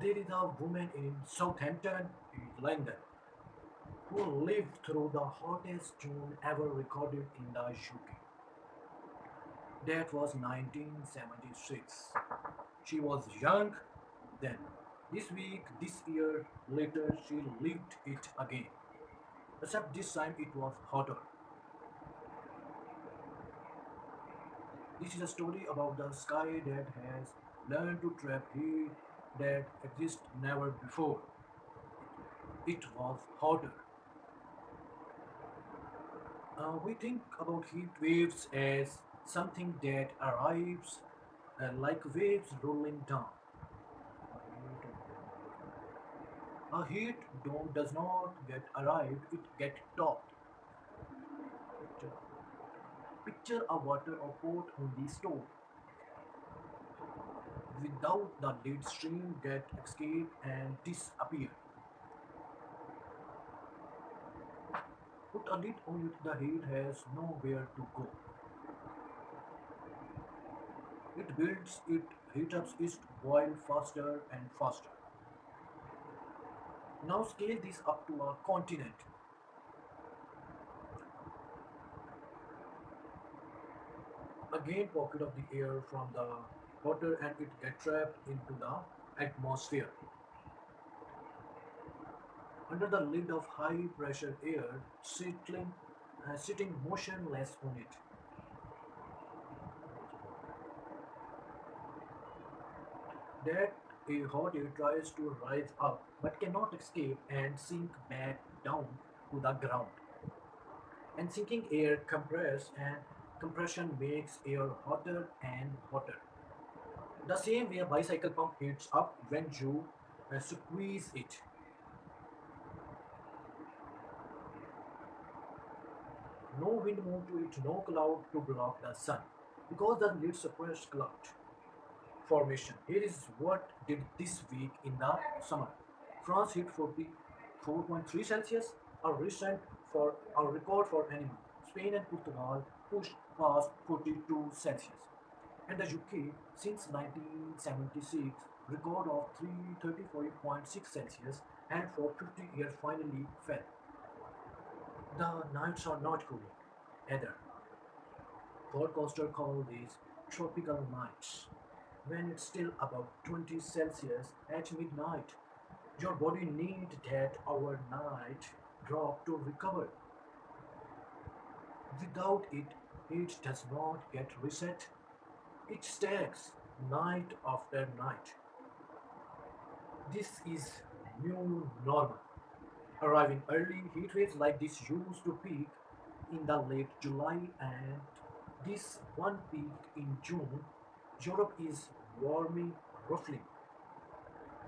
There is a woman in Southampton, London, who lived through the hottest June ever recorded in the UK. That was 1976. She was young then. This week, this year later, she lived it again. Except this time it was hotter. This is a story about the sky that has learned to trap heat that exists never before. It was hotter. We think about heat waves as something that arrives like waves rolling down. A heat dome does not get arrived, it get topped. Picture a water or pot on the stove. Without the lid, stream get escape and disappear. Put a lid on it, the heat has nowhere to go. It builds, it heats up, it boil faster and faster. Now scale this up to a continent. Again pocket of the air from the water and it get trapped into the atmosphere. Under the lid of high pressure air, sitting motionless on it. That a hot air tries to rise up but cannot escape and sink back down to the ground. And sinking air compress and compression makes air hotter and hotter. The same way a bicycle pump heats up when you squeeze it. No wind move to it, no cloud to block the sun. Because the lid suppressed cloud formation. Here is what did this week in the summer. France hit 44.3 Celsius, a recent for a record for any month. Spain and Portugal pushed past 42 Celsius. And the UK since 1976 record of 334.6 Celsius and for 50 years finally fell. The nights are not cooling either. Forecasters call these tropical nights. When it's still about 20 Celsius at midnight, your body needs that overnight drop to recover. Without it, it does not get reset. It stacks night after night. This is new normal. Arriving early, heat waves like this used to peak in the late July and this one peaked in June. Europe is warming roughly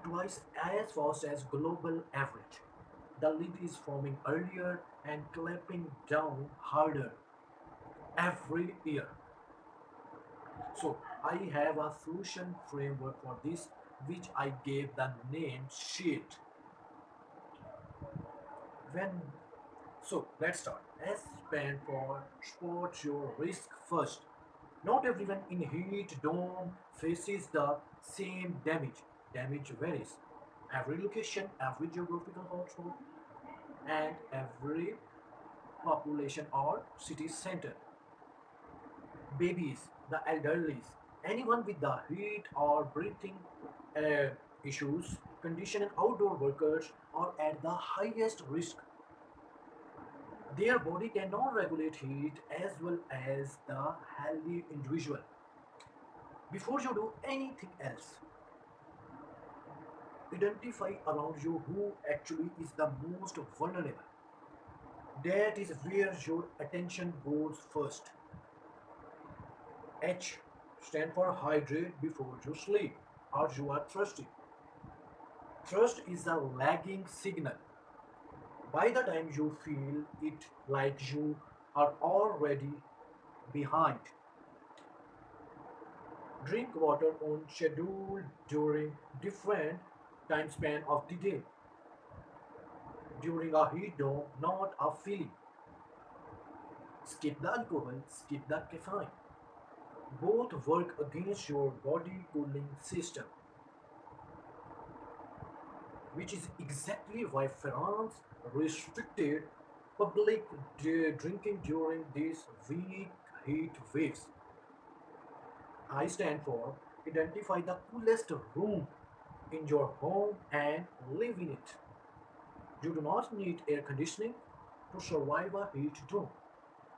twice as fast as global average. The lid is forming earlier and clamping down harder every year. So I have a solution framework for this which I gave the name shield. When let's start. S stand for spot your risk first. Not everyone in heat dome faces the same damage. Damage varies. Every location, every geographical hotspot, and every population or city center. Babies, the elderly, anyone with the heat or breathing uh, issues, condition and outdoor workers are at the highest risk. Their body cannot regulate heat as well as the healthy individual. Before you do anything else, identify around you who actually is the most vulnerable. That is where your attention goes first. H stand for hydrate before you sleep or you are thirsty. Thirst is a lagging signal. By the time you feel it like you are already behind, drink water on schedule during different time span of the day. During a heat dome, not a feeling. Skip the alcohol, skip the caffeine. Both work against your body cooling system. which is exactly why France restricted public drinking during these weak heat waves. I stand for identify the coolest room in your home and live in it. You do not need air conditioning to survive a heat dome.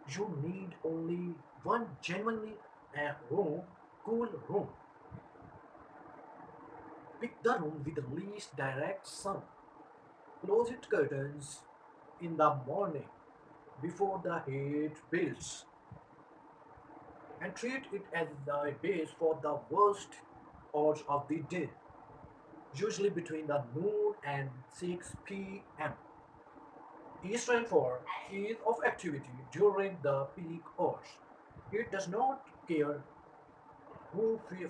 You need only one genuinely room, cool room. Pick the room with the least direct sun. Close its curtains in the morning before the heat builds and treat it as the base for the worst hours of the day, usually between the noon and 6 p.m. Eastern for ease of activity during the peak hours. It does not care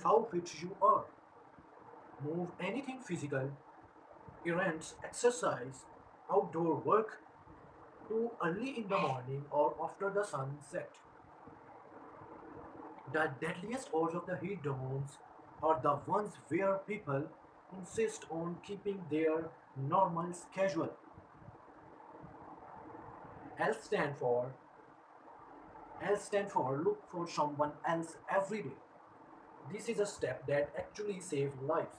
how fit you are. Move anything physical, errands, exercise, outdoor work too early in the morning or after the sun set. The deadliest hours of the heat domes are the ones where people insist on keeping their normal schedule. L stand for L stand for look for someone else every day. This is a step that actually saves lives.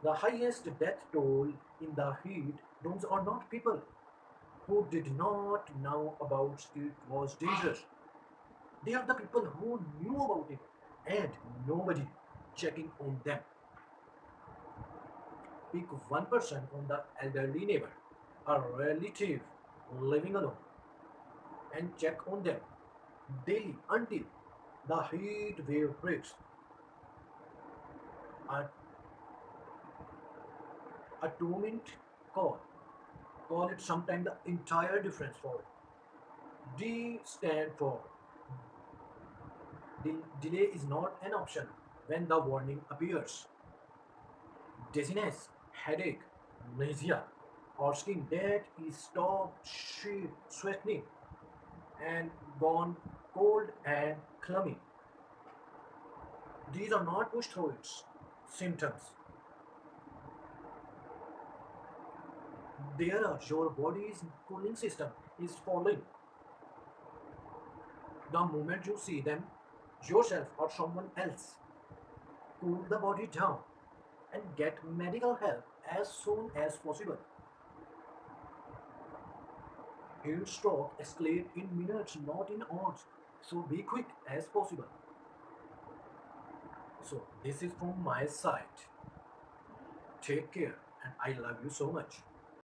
The highest death toll in the heat domes are not people who did not know about it was dangerous. They are the people who knew about it and nobody checking on them. Pick one person from the elderly neighbor, a relative living alone, and check on them daily until the heat wave breaks. A, a 2 minute call. Call it sometime the entire difference for it. D stand for delay is not an option when the warning appears. Dizziness, headache, nausea, or skin that is stopped sweating and gone cold and clammy. These are not push through its symptoms. There are your body's cooling system is falling. The moment you see them, yourself or someone else, cool the body down and get medical help as soon as possible. Heat stroke escalate in minutes, not in hours. So be quick as possible. So this is from my side. Take care and I love you so much.